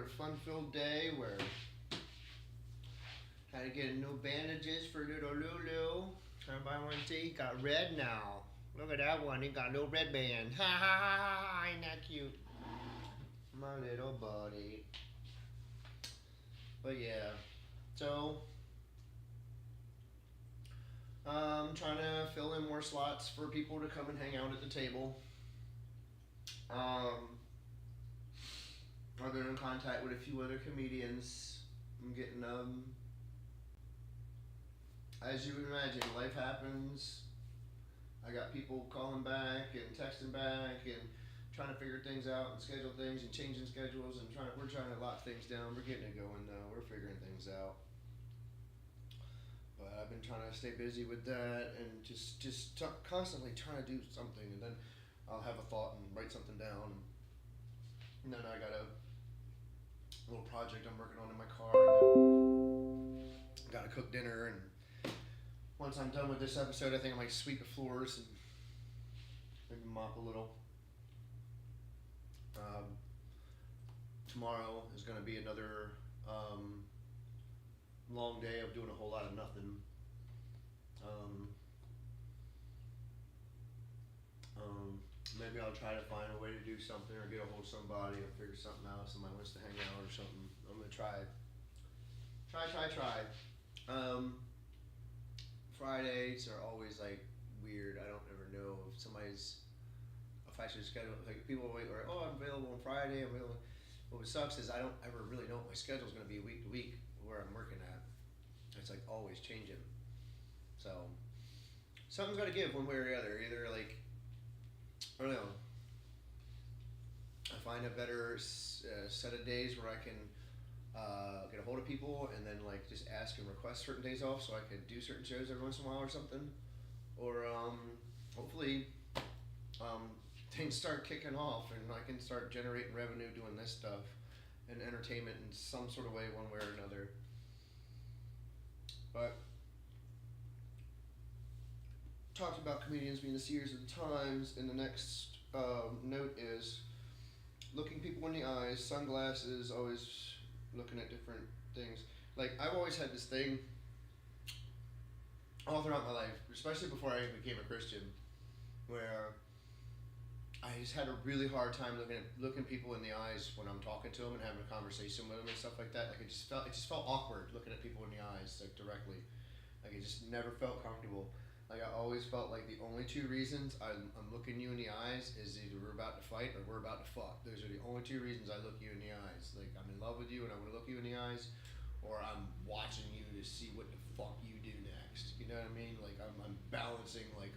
another fun-filled day where had to get new bandages for little Lulu. Everybody want to see he got red now. Look at that one. He got a little red band. Ha ha ha ha ha. Ain't that cute? My little buddy. But yeah. So trying to fill in more slots for people to come and hang out at the table. I've been in contact with a few other comedians. I'm getting as you would imagine, life happens. I got people calling back and texting back and trying to figure things out and schedule things and changing schedules and we're trying to lock things down. We're getting it going though. We're figuring things out. But I've been trying to stay busy with that and constantly trying to do something, and then I'll have a thought and write something down. And then I got a little project I'm working on in my car. And gotta cook dinner, and once I'm done with this episode, I think I might sweep the floors and maybe mop a little. Tomorrow is going to be another long day of doing a whole lot of nothing. Maybe I'll try to find a way to do something or get a hold of somebody and figure something out. Somebody wants to hang out or something. I'm going to try. Fridays are always like weird. I don't ever know if I should schedule, like people wait, or oh, I'm available on Friday, I'm available. What sucks is I don't ever really know what my schedule is going to be week to week where I'm working at. It's like always changing. So something's got to give one way or the other. Either like, I don't know, I find a better set of days where I can get a hold of people and then like just ask and request certain days off so I could do certain shows every once in a while or something. Or hopefully things start kicking off and I can start generating revenue doing this stuff and entertainment in some sort of way, one way or another. But talked about comedians being the seers of the times, and the next note is looking people in the eyes, sunglasses, always looking at different things. Like I've always had this thing all throughout my life, especially before I became a Christian, where I just had a really hard time looking people in the eyes when I'm talking to them and having a conversation with them and stuff like that. Like it just felt awkward looking at people in the eyes like directly. Like it just never felt comfortable. Like I always felt like the only two reasons I'm looking you in the eyes is either we're about to fight or we're about to fuck. Those are the only two reasons I look you in the eyes. Like I'm in love with you and I want to look you in the eyes, or I'm watching you to see what the fuck you do next. You know what I mean? Like I'm balancing like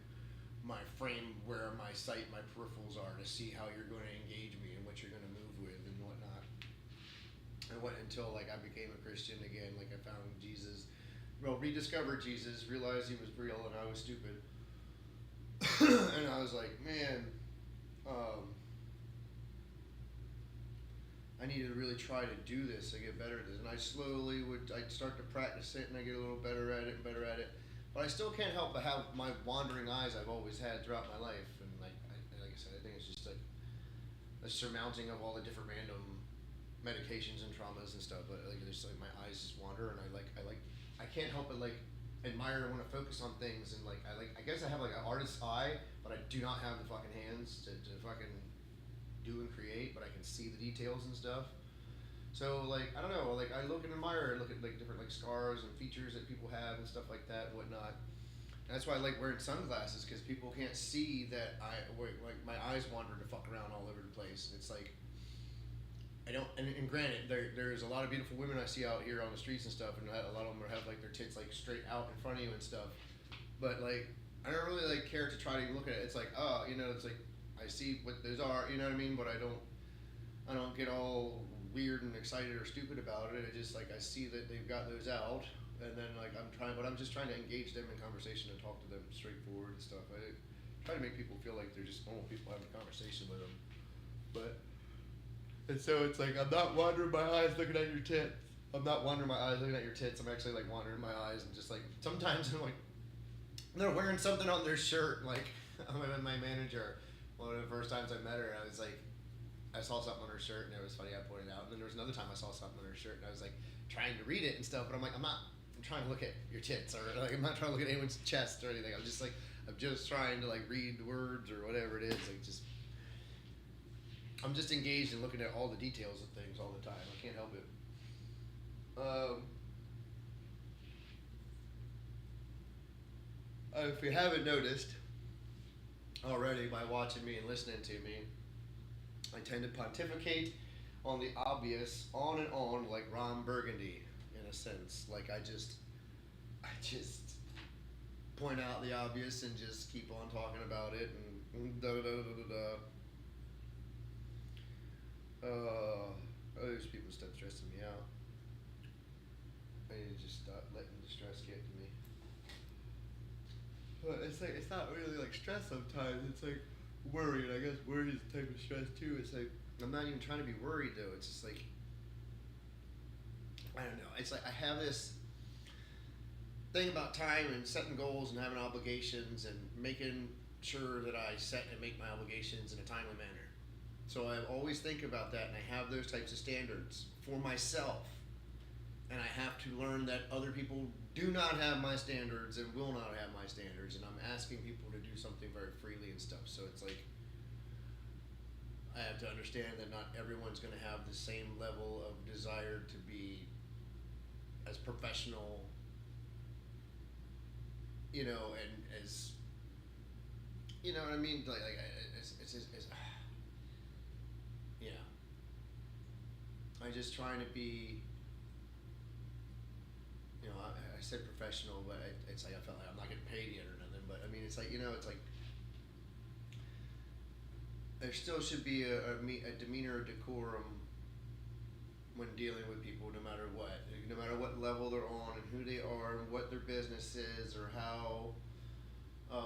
my frame, where my sight, my peripherals are, to see how you're going to engage me and what you're going to move with and whatnot. And went until like I became a Christian again. Like I found Jesus, rediscovered Jesus, realized he was real and I was stupid. And I was like, man, I need to really try to do this to get better at this. And I'd start to practice it and I get a little better at it and better at it. But I still can't help but have my wandering eyes I've always had throughout my life. And like I said, I think it's just like a surmounting of all the different random medications and traumas and stuff. But like there's like my eyes just wander, and I can't help but like admire and want to focus on things. And like I guess I have like an artist's eye, but I do not have the fucking hands to fucking do and create. But I can see the details and stuff. So like I don't know, like I look and admire, look at like different like scars and features that people have and stuff like that and whatnot. And that's why I like wearing sunglasses, because people can't see that like my eyes wander to fuck around all over the place. It's like I don't, and granted there's a lot of beautiful women I see out here on the streets and stuff, and a lot of them have like their tits like straight out in front of you and stuff. But like I don't really like care to try to look at it. It's like it's like I see what those are, you know what I mean? But I don't get all weird and excited or stupid about it. It just like I see that they've got those out, and then like I'm just trying to engage them in conversation and talk to them straightforward and stuff. I try to make people feel like they're just normal people having a conversation with them. And so it's like I'm not wandering my eyes looking at your tits. I'm not wandering my eyes looking at your tits. I'm actually like wandering my eyes and just like sometimes I'm like they're wearing something on their shirt. Like I'm with my manager. One of the first times I met her, I was like, I saw something on her shirt and it was funny. I pointed out, and then there was another time I saw something on her shirt and I was like trying to read it and stuff, but I'm like, I'm not. I'm trying to look at your tits, or like I'm not trying to look at anyone's chest or anything. I'm just trying to like read the words or whatever it is. Like just, I'm just engaged in looking at all the details of things all the time. I can't help it. If you haven't noticed already by watching me and listening to me, I tend to pontificate on the obvious on and on like Ron Burgundy in a sense. Like I just point out the obvious and just keep on talking about it and da da da da da. Those people stop stressing me out. I need to just stop letting the stress get to me. But it's like it's not really like stress sometimes. It's like worry, and I guess worry is a type of stress too. It's like I'm not even trying to be worried though. It's just like I don't know. It's like I have this thing about time and setting goals and having obligations and making sure that I set and make my obligations in a timely manner. So I always think about that, and I have those types of standards for myself. And I have to learn that other people do not have my standards and will not have my standards, and I'm asking people to do something very freely and stuff. So it's like I have to understand that not everyone's going to have the same level of desire to be as professional, and as what I mean. Like it's yeah. I'm just trying to be. I said professional, but it's like I felt like I'm not getting paid yet or nothing. But I mean, it's like it's like there still should be a demeanor, decorum when dealing with people, no matter what level they're on and who they are and what their business is or how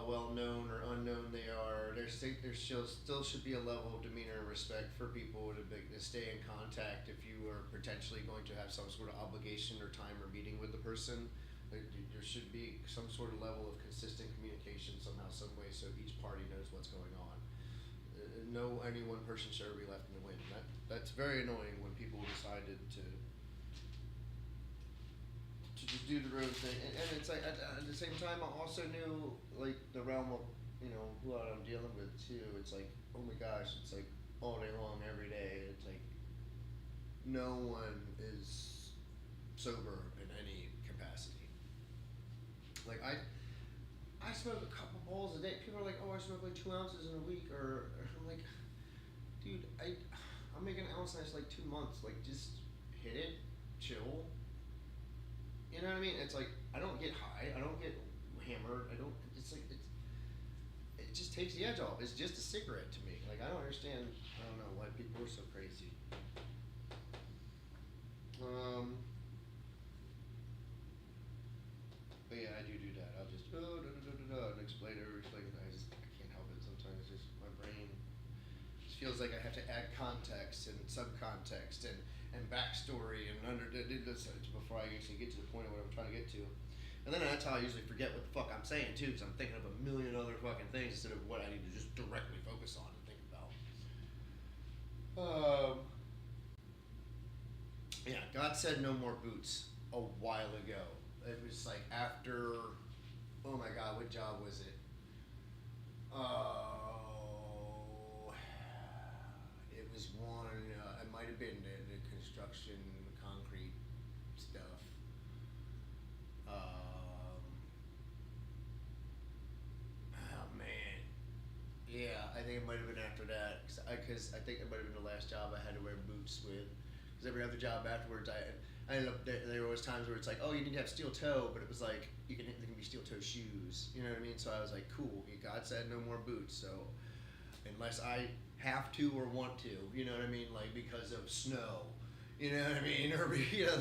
well known or unknown they are. There still should be a level of demeanor and respect for people to stay in contact if you are potentially going to have some sort of obligation or time or meeting with the person. There should be some sort of level of consistent communication somehow, some way, so each party knows what's going on. No, any one person should ever be left in the wind. That's very annoying when people decided to just do their own thing, and it's like at the same time I also knew like the realm of who I'm dealing with too. It's like, oh my gosh, it's like all day long, every day. It's like no one is sober in any capacity. Like I smoke a couple bowls a day. People are like, oh, I smoke like 2 ounces in a week, or I'm like, dude, I'm making an ounce in like 2 months. Like just hit it, chill. You know what I mean? It's like I don't get high, I don't get hammered, I don't. It's like it just takes the edge off. It's just a cigarette to me. Like I don't understand. I don't know why people are so crazy. But yeah, I do that. I'll just and explain it. I can't help it. Sometimes it's just my brain just feels like I have to add context and subcontext and backstory and before I actually get to the point of what I'm trying to get to. And then that's how I usually forget what the fuck I'm saying too, because I'm thinking of a million other fucking things instead of what I need to just directly focus on and think about. Yeah, God said no more boots a while ago. It was like after, oh my God, what job was it? It was one. It might have been the construction, concrete stuff. Oh man, yeah, I think it might have been after that because I think it might have been the last job I had to wear boots with. Because every other job afterwards, I ended up there was times where it's like, oh, you need to have steel toe, but it was like there can be steel toe shoes. You know what I mean? So I was like, cool. God said no more boots. So unless I have to or want to, you know what I mean? Like because of snow, you know what I mean, or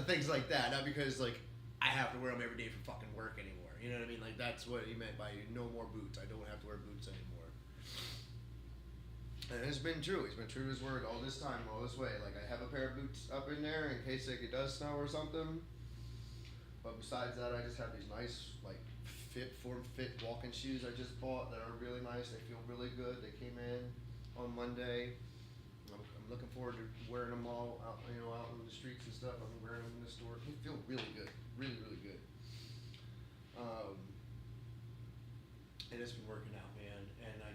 things like that. Not because like I have to wear them every day for fucking work anymore. You know what I mean? Like that's what he meant by no more boots. I don't have to wear boots anymore. And it's been true. He's been true to his word all this time, all this way. Like I have a pair of boots up in there in case like it does snow or something. But besides that, I just have these nice like form fit walking shoes I just bought that are really nice. They feel really good. They came in on Monday. I'm looking forward to wearing them all out, out in the streets and stuff. I'm wearing them in the store. They feel really good, really, really good. Um, and it's been working out, man. And I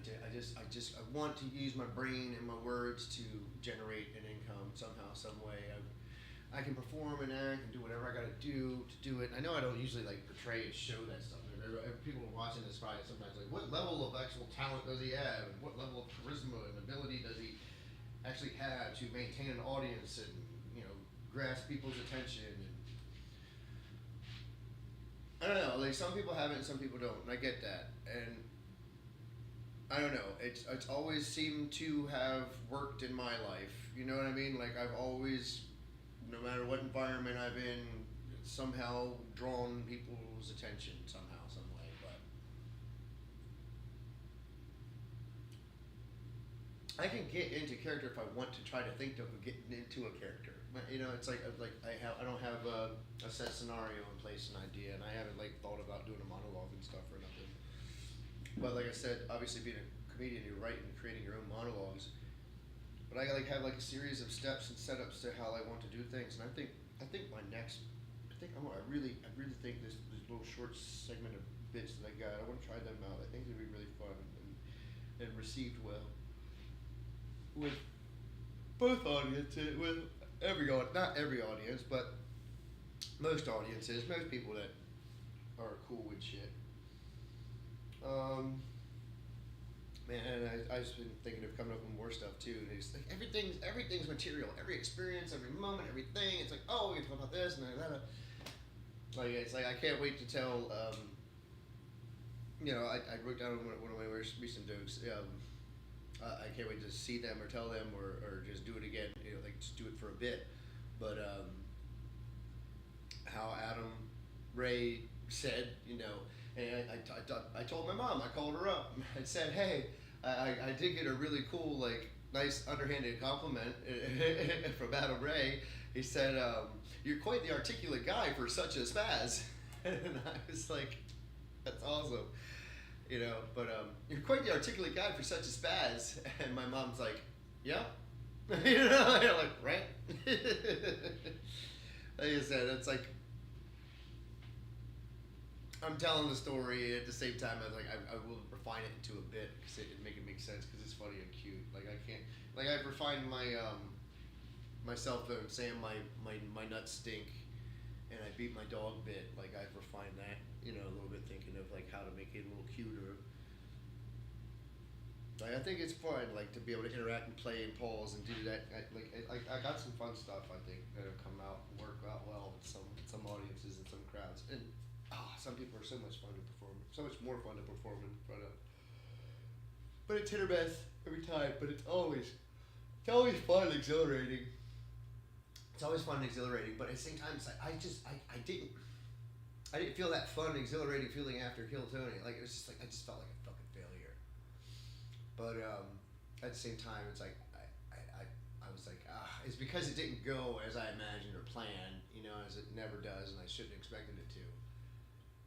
want to use my brain and my words to generate an income somehow, some way. I can perform and act and do whatever I got to do it. I know I don't usually like portray and show that stuff. People watching this probably sometimes like, what level of actual talent does he have, and what level of charisma and ability does he actually have to maintain an audience and grasp people's attention? And I don't know. Like, some people have it and some people don't, and I get that. And I don't know. It's always seemed to have worked in my life. You know what I mean? Like, I've always, no matter what environment I've in, somehow drawn people's attention somehow, some way. But I can get into character if I want to try to think of getting into a character. It's like I don't have a set scenario in place, an idea, and I haven't like thought about doing a monologue and stuff or nothing. But like I said, obviously being a comedian, you're writing and creating your own monologues. But I like have like a series of steps and setups to how I want to do things, and I think my next, I really think this little short segment of bits that I got, I want to try them out. I think they'd be really fun and received well with both audiences, with not every audience, but most audiences, most people that are cool with shit. Man, and I've just been thinking of coming up with more stuff too. And it's like everything's material. Every experience, every moment, everything. It's like, oh, we can talk about this and that. Like, it's like I can't wait to tell. I wrote down one of my recent jokes. I can't wait to see them or tell them or just do it again. Like just do it for a bit. But how Adam Ray said, and I told my mom. I called her up. I said, hey, I did get a really cool, like, nice underhanded compliment from Adam Ray. He said, you're quite the articulate guy for such a spaz. And I was like, that's awesome. But you're quite the articulate guy for such a spaz. And my mom's like, yeah. Like, right? Like I said, it's like, I'm telling the story at the same time. I was like, I will refine it into a bit because it make it make sense because it's funny and cute. Like I can't, like I've refined my my cell phone saying my nuts stink, and I beat my dog bit. Like I've refined that, a little bit, thinking of like how to make it a little cuter. Like I think it's fun, like to be able to interact and play and pause and do that. I got some fun stuff. I think that'll come out and work out well with some audiences and some crowds. And some people are so much fun to perform, so much more fun to perform in front of. But it's hit or miss every time. But it's always fun and exhilarating. It's always fun and exhilarating. But at the same time, it's like I didn't feel that fun and exhilarating feeling after Kill Tony. Like it was just like I just felt like a fucking failure. But at the same time, it's like I was like it's because it didn't go as I imagined or planned, as it never does, and I shouldn't have expected it to.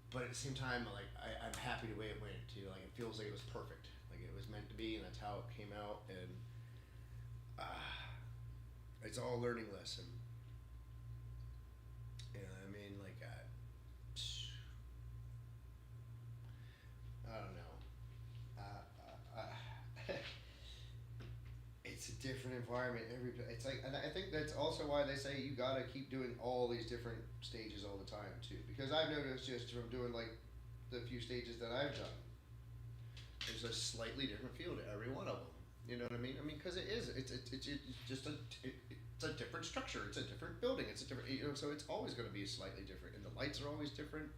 But at the same time, like I'm happy the way it went too. Like it feels like it was perfect, like it was meant to be, and that's how it came out. And it's all a learning lesson. You know what I mean? Like I don't know. It's a different environment. It's like, and I think that's also why they say you gotta keep doing all these different stages all the time too. Because I've noticed just from doing like the few stages that I've done, there's a slightly different feel to every one of them. You know what I mean? Because it is. It's just it's a different structure. It's a different building. It's a different. So it's always going to be slightly different, and the lights are always different.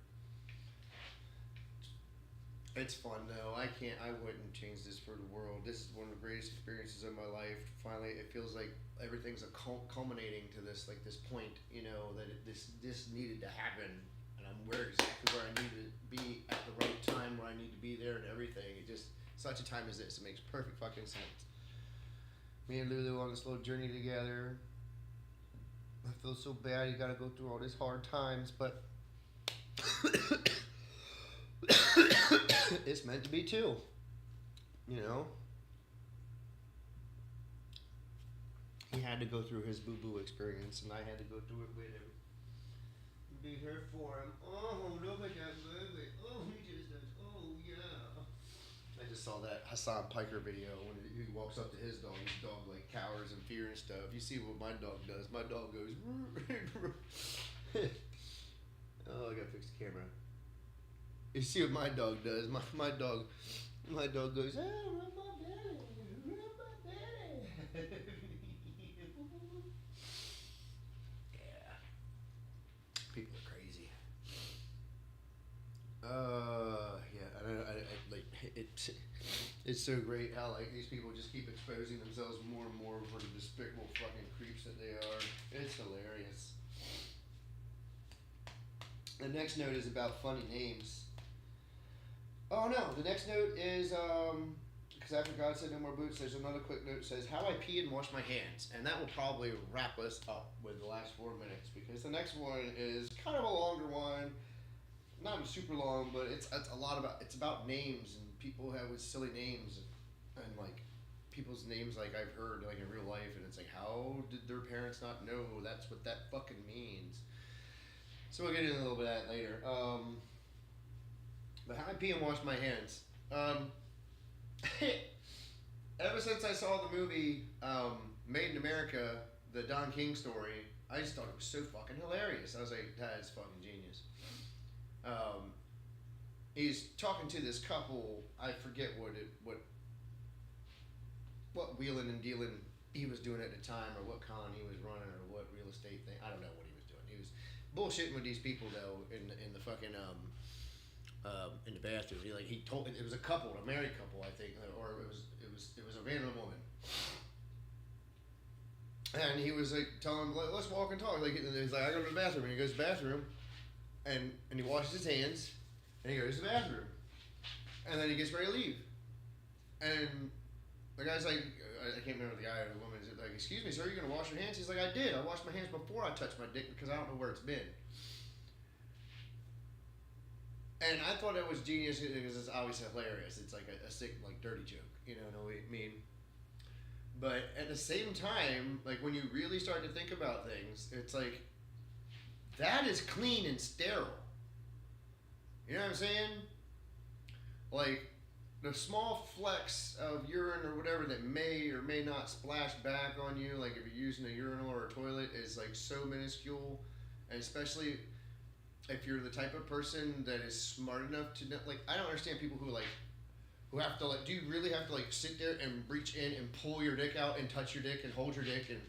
It's fun though. I wouldn't change this for the world. This is one of the greatest experiences of my life. Finally, it feels like everything's culminating to this point. That this needed to happen, and I'm exactly where I need to be at the right time, where I need to be there, and everything. It just such a time as this. It makes perfect fucking sense. Me and Lulu on this little journey together. I feel so bad. You gotta go through all these hard times, but. It's meant to be too, He had to go through his boo boo experience, and I had to go through it with him. Be here for him. Oh, look at that baby. Oh, he just does. Oh, yeah. I just saw that Hassan Piker video when he walks up to his dog like cowers in fear and stuff. You see what my dog does. My dog goes. Oh, I gotta fix the camera. You see what my dog does. My dog goes, oh, rub my belly. Rub my belly. Yeah. People are crazy. Yeah, I like it. It's so great how like these people just keep exposing themselves more and more for the despicable fucking creeps that they are. It's hilarious. The next note is about funny names. Oh no, the next note is because after God said no more boots, there's another quick note that says how I pee and wash my hands, and that will probably wrap us up with the last 4 minutes because the next one is kind of a longer one. Not super long, but it's a lot about names and people have with silly names and like people's names like I've heard like in real life, and it's like how did their parents not know that's what that fucking means? So we'll get into a little bit of that later. But how I pee and wash my hands. Ever since I saw the movie Made in America, the Don King story, I just thought it was so fucking hilarious. I was like, that is fucking genius. He's talking to this couple. I forget what wheeling and dealing he was doing at the time, or what con he was running, or what real estate thing. I don't know what he was doing. He was bullshitting with these people though in the fucking in the bathroom. He told it was a couple, a married couple, I think, or it was a man and a woman. And he was like telling them, let's walk and talk. Like he's like, I go to the bathroom, and he goes to the bathroom, and he washes his hands, and he goes to the bathroom, and then he gets ready to leave, and the guy's like, I can't remember the guy or the woman. Is like, excuse me, sir, are you gonna wash your hands? He's like, I did. I washed my hands before I touched my dick because I don't know where it's been. And I thought it was genius because it's obviously hilarious. It's like a sick, like dirty joke, you know what I mean? But at the same time, like when you really start to think about things, it's like that is clean and sterile. You know what I'm saying? Like the small flecks of urine or whatever that may or may not splash back on you, like if you're using a urinal or a toilet, is like so minuscule, and especially if you're the type of person that is smart enough to know, like I don't understand people who have to like, do you really have to like sit there and reach in and pull your dick out and touch your dick and hold your dick and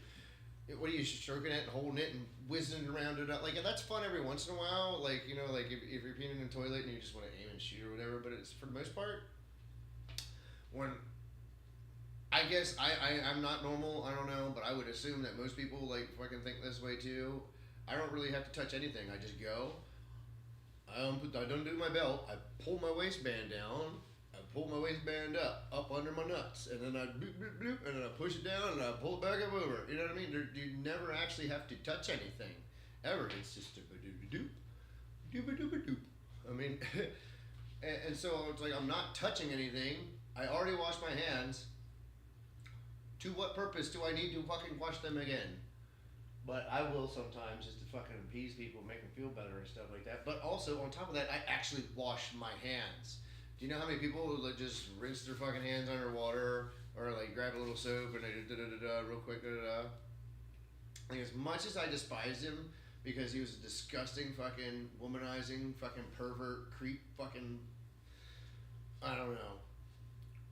what are you stroking it and holding it and whizzing it around it up? Like that's fun every once in a while, like you know, like if you're peeing in a toilet and you just want to aim and shoot or whatever, but it's for the most part when I guess I'm not normal, I don't know, but I would assume that most people like fucking think this way too. I don't really have to touch anything. I just go. I don't do my belt. I pull my waistband down. I pull my waistband up under my nuts, and then I bloop, bloop, bloop, and then I push it down, and I pull it back up over. You know what I mean? You never actually have to touch anything, ever. It's just a doop, doop, doop, doop. I mean, and so it's like I'm not touching anything. I already washed my hands. To what purpose do I need to fucking wash them again? But I will sometimes just to fucking appease people, make them feel better and stuff like that. But also, on top of that, I actually wash my hands. Do you know how many people like just rinse their fucking hands underwater or like grab a little soap and they do da-da-da-da real quick, da-da-da? Like as much as I despised him because he was a disgusting fucking womanizing fucking pervert creep fucking, I don't know.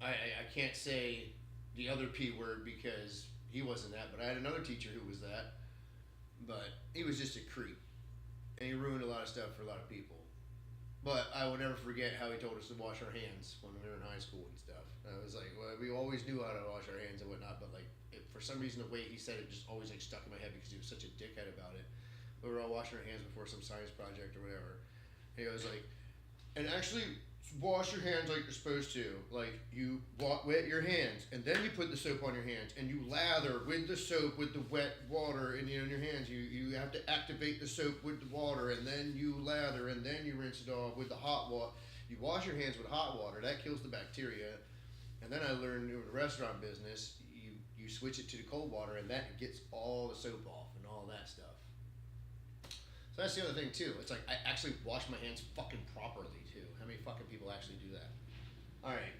I can't say the other P word because he wasn't that, but I had another teacher who was that. But he was just a creep, and he ruined a lot of stuff for a lot of people. But I will never forget how he told us to wash our hands when we were in high school and stuff. And I was like, well, we always knew how to wash our hands and whatnot, but like for some reason the way he said it just always like stuck in my head because he was such a dickhead about it. We were all washing our hands before some science project or whatever. And he was like, and actually wash your hands like you're supposed to. Like you wet your hands, and then you put the soap on your hands, and you lather with the soap with the wet water in your hands. You have to activate the soap with the water, and then you lather, and then you rinse it off with the hot water. You wash your hands with hot water. That kills the bacteria. And then I learned in the restaurant business, you switch it to the cold water, and that gets all the soap off and all that stuff. So that's the other thing too. It's like I actually wash my hands fucking properly too. How many fucking people actually do that? All right.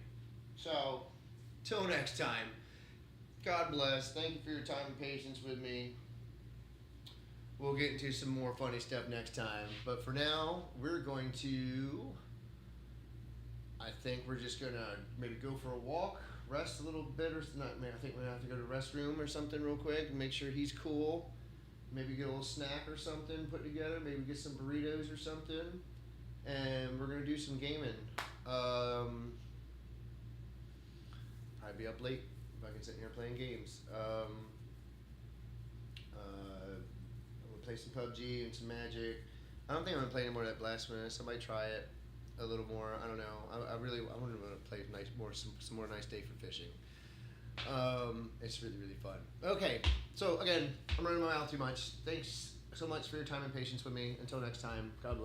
So, till next time. God bless. Thank you for your time and patience with me. We'll get into some more funny stuff next time. But for now, we're going to. I think we're just gonna maybe go for a walk, rest a little bit, or not. Man, I think we're gonna have to go to the restroom or something real quick and make sure he's cool. Maybe get a little snack or something put together. Maybe get some burritos or something, and we're gonna do some gaming. Probably be up late if I can sit here playing games. I'm gonna play some PUBG and some Magic. I don't think I'm gonna play any more of that Blasphemous. I might try it a little more. I don't know. I want to play some more nice day for fishing. It's really, really fun. Okay, so again, I'm running my mouth too much. Thanks so much for your time and patience with me. Until next time, God bless.